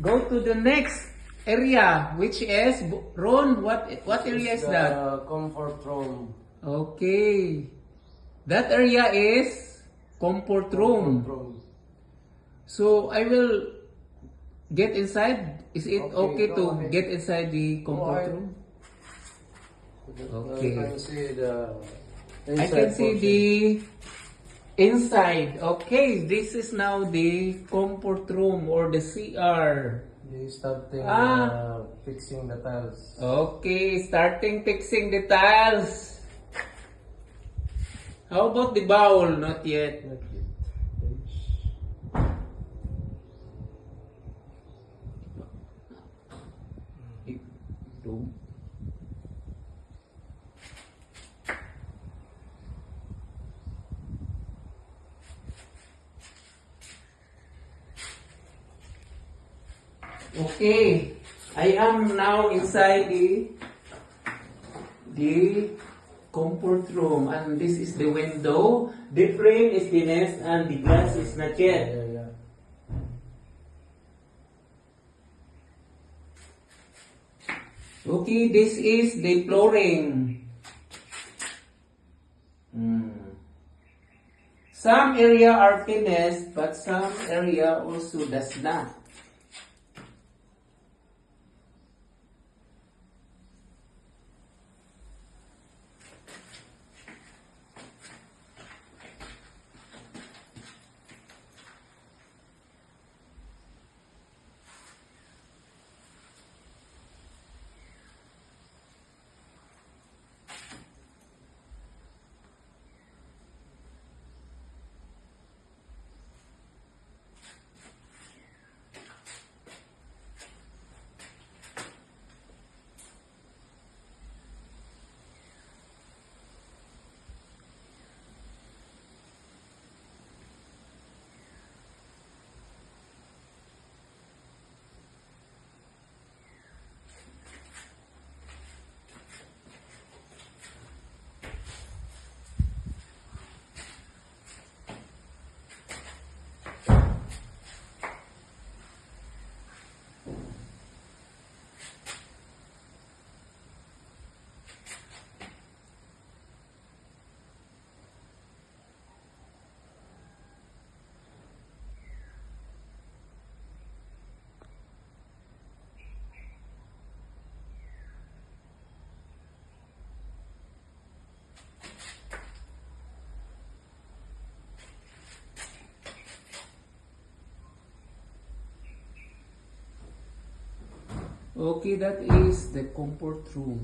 go to the next area, which is Ron. What area is that? Comfort room. Okay, that area is comfort room. Comfort room. So I will get inside. Is it okay go to ahead. get inside the comfort ahead. room? Okay. I can see the I can see the inside. Okay, this is now the comfort room or the CR. They starting fixing the tiles. Okay, starting fixing the tiles. How about the bowl? Not yet. Not yet. Two. Okay, I am now inside the comfort room, and this is the window. The frame is finished and the glass is not yet. Yeah. Okay, this is the flooring. Some area are finished, but some area also does not. Okay, that is the comfort room.